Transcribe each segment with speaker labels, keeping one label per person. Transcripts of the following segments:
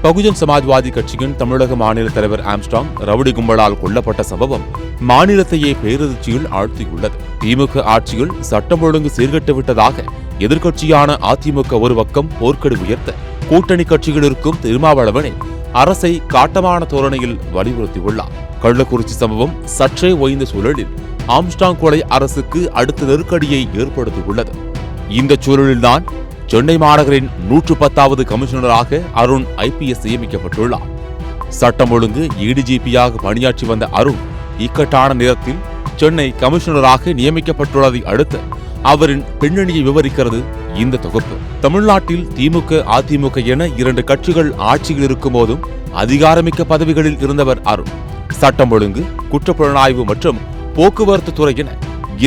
Speaker 1: பகுஜன் சமாஜ்வாதி கட்சியின் தமிழக மாநில தலைவர் ஆம்ஸ்ட்ராங் ரவுடி கும்பலால் கொல்லப்பட்ட சம்பவம் மாநிலத்தையே பேரதிர்ச்சியில் ஆழ்த்தியுள்ளது. திமுக ஆட்சியில் சட்டம் ஒழுங்கு சீர்கெட்டுவிட்டதாக எதிர்க்கட்சியான அதிமுக ஒரு பக்கம் போர்க்கொடி உயர்த்த, கூட்டணி கட்சியில் இருக்கும் திருமாவளவனை அரசை காட்டமான தோரணையில் வலியுறுத்தியுள்ளார். கள்ளக்குறிச்சி சம்பவம் சற்றே ஓய்ந்த சூழலில் ஆம்ஸ்ட்ராங் கொலை அரசுக்கு அடுத்த நெருக்கடியை ஏற்படுத்தியுள்ளது. இந்த சூழலில்தான் சென்னை மாநகரின் 110வது கமிஷனராக அருண் IPS நியமிக்கப்பட்டுள்ளார். சட்டம் ஒழுங்கு ADGP-யாக பணியாற்றி வந்த அருண் இக்கட்டான நேரத்தில் சென்னை கமிஷனராக நியமிக்கப்பட்டுள்ளதை அடுத்து அவரின் பின்னணியை விவரிக்கிறது இந்த தொகுப்பு. தமிழ்நாட்டில் திமுக, அதிமுக என 2 கட்சிகள் ஆட்சியில் இருக்கும் போதும் அதிகாரமிக்க பதவிகளில் இருந்தவர் அருண். சட்டம் ஒழுங்கு, குற்றப்புலனாய்வு மற்றும் போக்குவரத்து துறை என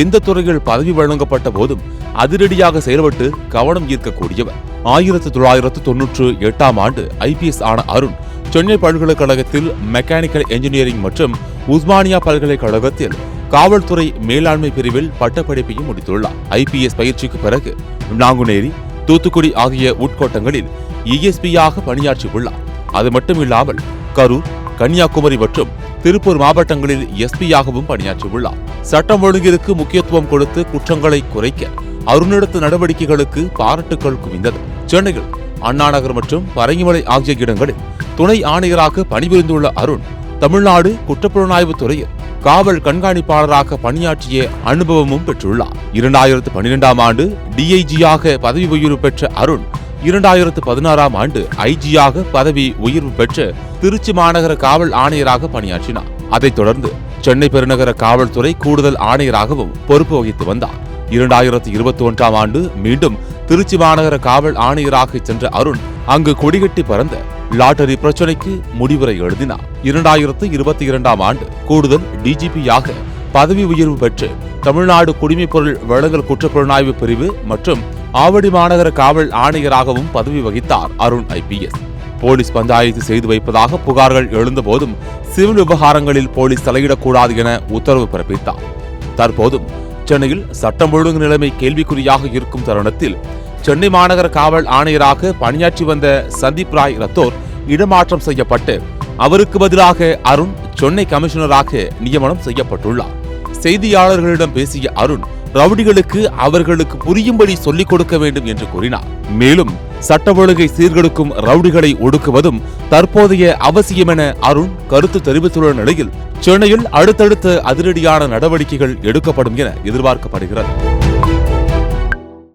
Speaker 1: எந்த துறையில் பதவி வழங்கப்பட்ட போதும் அதிரடியாக செயல்பட்டு கவனம் ஈர்க்கக்கூடியவர். 1998ஆம் ஆண்டு IPS ஆன அருண் சென்னை பல்கலைக்கழகத்தில் மெக்கானிக்கல் என்ஜினியரிங் மற்றும் உஸ்மானியா பல்கலைக்கழகத்தில் காவல்துறை மேலாண்மை பிரிவில் பட்டப்படிப்பையும் முடித்துள்ளார். IPS பயிற்சிக்கு பிறகு நாங்குநேரி, தூத்துக்குடி ஆகிய உட்கோட்டங்களில் ESP-யாக பணியாற்றியுள்ளார். அது மட்டுமில்லாமல் கரூர், கன்னியாகுமரி மற்றும் திருப்பூர் மாவட்டங்களில் SP-யாகவும் பணியாற்றியுள்ளார். சட்டம் ஒழுங்கிற்கு முக்கியத்துவம் கொடுத்து குற்றங்களை குறைக்க அருணெடுத்த நடவடிக்கைகளுக்கு பாராட்டுக்கள் குவிந்தது. சென்னையில் அண்ணாநகர் மற்றும் பரங்கிமலை ஆகிய இடங்களில் துணை ஆணையராக பணிபுரிந்துள்ள அருண் தமிழ்நாடு குற்றப்புலனாய்வு துறையில் காவல் கண்காணிப்பாளராக பணியாற்றிய அனுபவமும் பெற்றுள்ளார். 2012ஆம் ஆண்டு DIG-யாக பதவி உயர்வு பெற்ற அருண் 2016ஆம் ஆண்டு IG-யாக பதவி உயர்வு பெற்று திருச்சி மாநகர காவல் ஆணையராக பணியாற்றினார். அதைத் தொடர்ந்து சென்னை பெருநகர காவல்துறை கூடுதல் ஆணையராகவும் பொறுப்பு வகித்து வந்தார். 2021ஆம் ஆண்டு மீண்டும் திருச்சி மாநகர காவல் ஆணையராக சென்ற அருண் அங்கு கொடிகட்டி பறந்த லாட்டரி பிரச்சினைக்கு முடிவுரை எழுதினார். 2022ஆம் ஆண்டு கூடுதல் DGP-யாக பதவி உயர்வு பெற்று தமிழ்நாடு குடிமைப்பொருள் வழங்கல் குற்றப்புலனாய்வு பிரிவு மற்றும் ஆவடி மாநகர காவல் ஆணையராகவும் பதவி வகித்தார் அருண் IPS. போலீஸ் பஞ்சாயத்து செய்து வைப்பதாக புகார்கள் எழுந்தபோதும் சிவில் விவகாரங்களில் போலீஸ் தலையிடக்கூடாது என உத்தரவு பிறப்பித்தார். தற்போதும் சென்னையில் சட்டம் ஒழுங்கு நிலைமை கேள்விக்குறியாக இருக்கும் தருணத்தில் சென்னை மாநகர காவல் ஆணையராக பணியாற்றி வந்த சந்தீப் ராய் ரத்தோர் இடமாற்றம் செய்யப்பட்டு அவருக்கு பதிலாக அருண் சென்னை கமிஷனராக நியமனம் செய்யப்பட்டுள்ளார். செய்தியாளர்களிடம் பேசிய அருண் ரவுடிகளுக்கு அவர்களுக்கு புரியும்படி சொல்லிக் கொடுக்க வேண்டும் என்று கூறினார். மேலும் சட்ட ஒழுங்கை சீர்கெடுக்கும் ரவுடிகளை ஒடுக்குவதும் தற்போதைய அவசியம் என அருண் கருத்து தெரிவித்துள்ள நிலையில் சென்னையில் அடுத்தடுத்த அதிரடியான நடவடிக்கைகள் எடுக்கப்படும் என எதிர்பார்க்கப்படுகிறது.